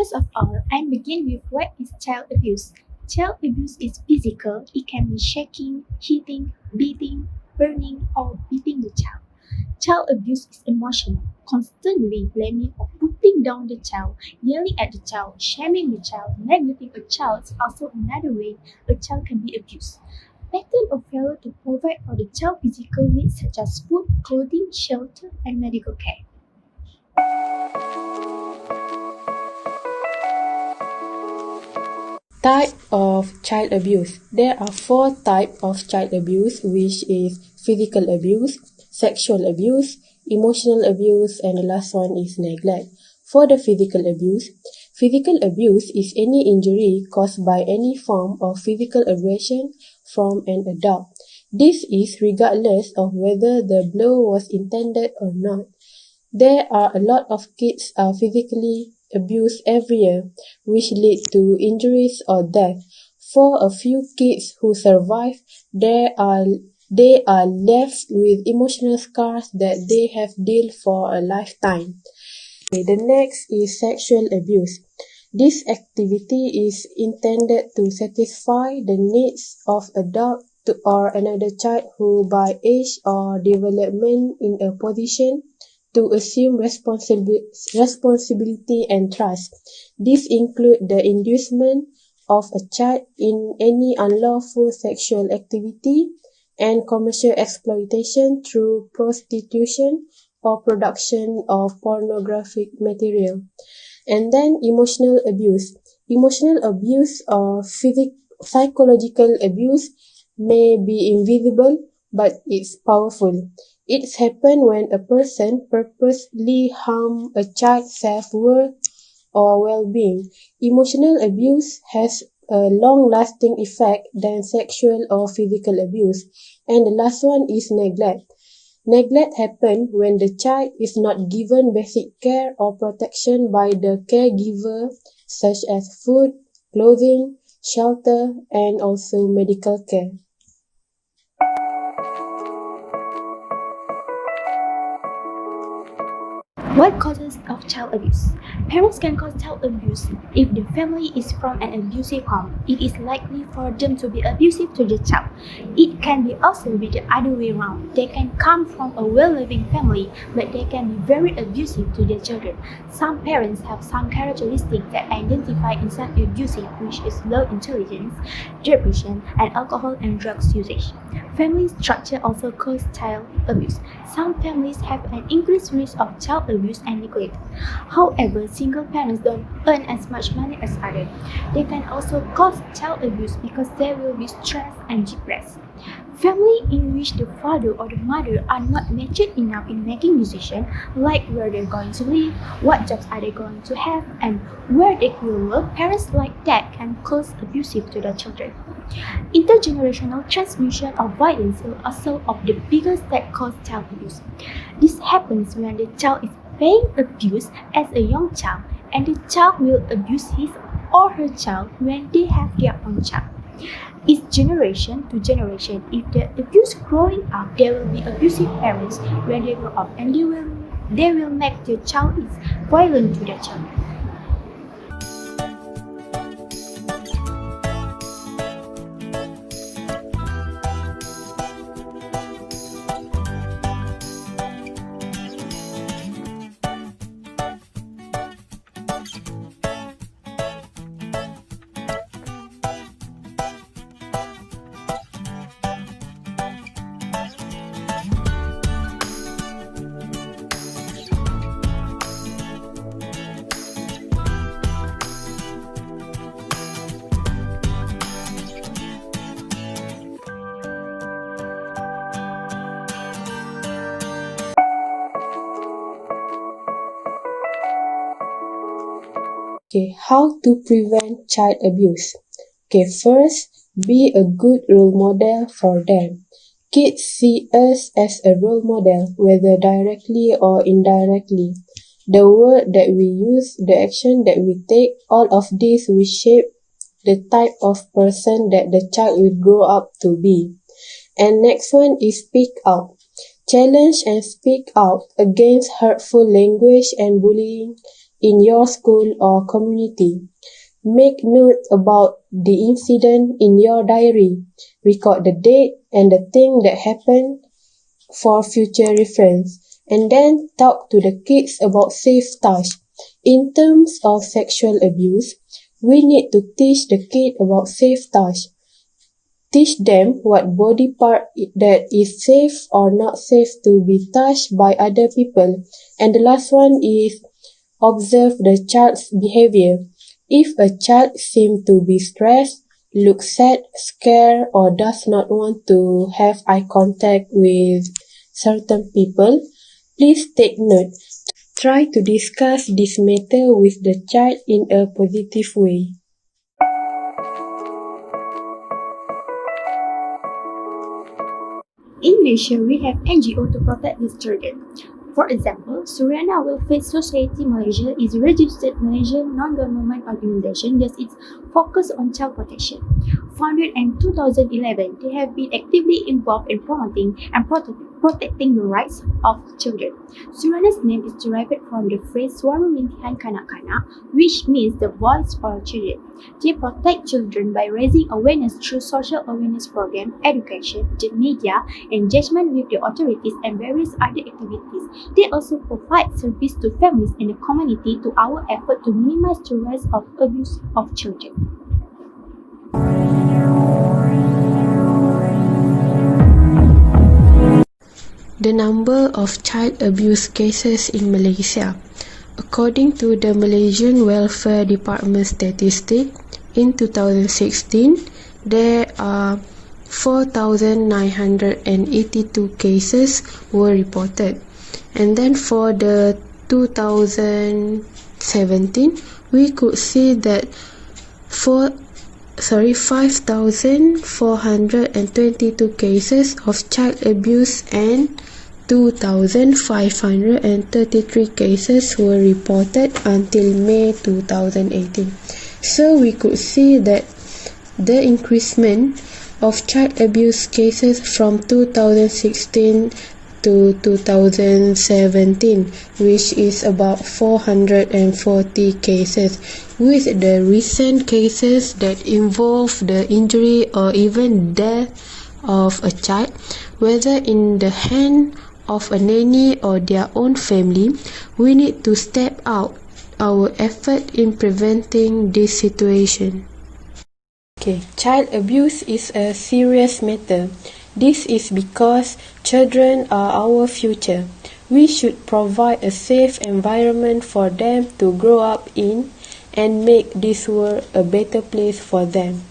First of all, I begin with what is child abuse. Child abuse is physical. It can be shaking, hitting, beating, burning, or beating the child. Child abuse is emotional, constantly blaming or putting down the child, yelling at the child, shaming the child, neglecting a child is also another way a child can be abused. Pattern of failure to provide for the child physical needs such as food, clothing, shelter, and medical care. Type of child abuse. There are four types of child abuse, which is physical abuse, sexual abuse, emotional abuse, and the last one is neglect. For the physical abuse is any injury caused by any form of physical aggression from an adult. This is regardless of whether the blow was intended or not. There are a lot of kids are physically abused every year, which lead to injuries or death. For a few kids who survive, they are left with emotional scars that they have dealt for a lifetime. Okay, the next is sexual abuse. This activity is intended to satisfy the needs of adult or another child who by age or development in a position to assume responsibility and trust. These include the inducement of a child in any unlawful sexual activity and commercial exploitation through prostitution or production of pornographic material. And then emotional abuse. Emotional abuse or psychological abuse may be invisible, but it's powerful. It's happened when a person purposely harm a child's self-worth or well-being. Emotional abuse has a long-lasting effect than sexual or physical abuse. And the last one is neglect. Neglect happens when the child is not given basic care or protection by the caregiver, such as food, clothing, shelter, and also medical care. What causes of child abuse? Parents can cause child abuse if the family is from an abusive home. It is likely for them to be abusive to the child. It can be also be the other way around. They can come from a well-living family, but they can be very abusive to their children. Some parents have some characteristics that identify inside abusive, which is low intelligence, depression, and alcohol and drugs usage. Family structure also causes child abuse. Some families have an increased risk of child abuse and neglect. However, single parents don't earn as much money as others. They can also cause child abuse because they will be stressed and depressed. Family in which the father or the mother are not mature enough in making decisions like where they're going to live, what jobs are they going to have, and where they will work, parents like that can cause abusive to their children. Intergenerational transmission of violence is also of the biggest that cause child abuse. This happens when the child is being abused as a young child, and the child will abuse his or her child when they have their own child. It's generation to generation. If the abuse growing up, there will be abusive parents when they grow up, and they will make their child is violent to their child. Okay, how to prevent child abuse? Okay, first, be a good role model for them. Kids see us as a role model, whether directly or indirectly. The word that we use, the action that we take, all of this will shape the type of person that the child will grow up to be. And next one is speak out. Challenge and speak out against hurtful language and bullying in your school or community. Make note about the incident in your diary. Record the date and the thing that happened for future reference. And then talk to the kids about safe touch. In terms of sexual abuse, we need to teach the kid about safe touch. Teach them what body part that is safe or not safe to be touched by other people. And the last one is observe the child's behavior. If a child seems to be stressed, looks sad, scared, or does not want to have eye contact with certain people, please take note. Try to discuss this matter with the child in a positive way. In Malaysia, we have NGO to protect these children. For example, Suryana Welfare Society Malaysia is a registered Malaysian non-government organization that is focused on child protection. Founded in 2011, they have been actively involved in promoting and protecting the rights of children. Suryana's name is derived from the phrase Suara Rintihan Kanak-kanak, which means the voice for children. They protect children by raising awareness through social awareness programs, education, the media, engagement with the authorities, and various other activities. They also provide service to families and the community to our effort to minimize the rise of abuse of children. The number of child abuse cases in Malaysia. According to the Malaysian Welfare Department statistic, in 2016, there are 4,982 cases were reported. And then for the 2017, we could see that 5,422 cases of child abuse and 2,533 cases were reported until May 2018. So we could see that the increasement of child abuse cases from 2016 to 2017, which is about 440 cases, with the recent cases that involve the injury or even death of a child, whether in the hand of a nanny or their own family. We need to step out our effort in preventing this situation. Okay, child abuse is a serious matter. This is because children are our future. We should provide a safe environment for them to grow up in and make this world a better place for them.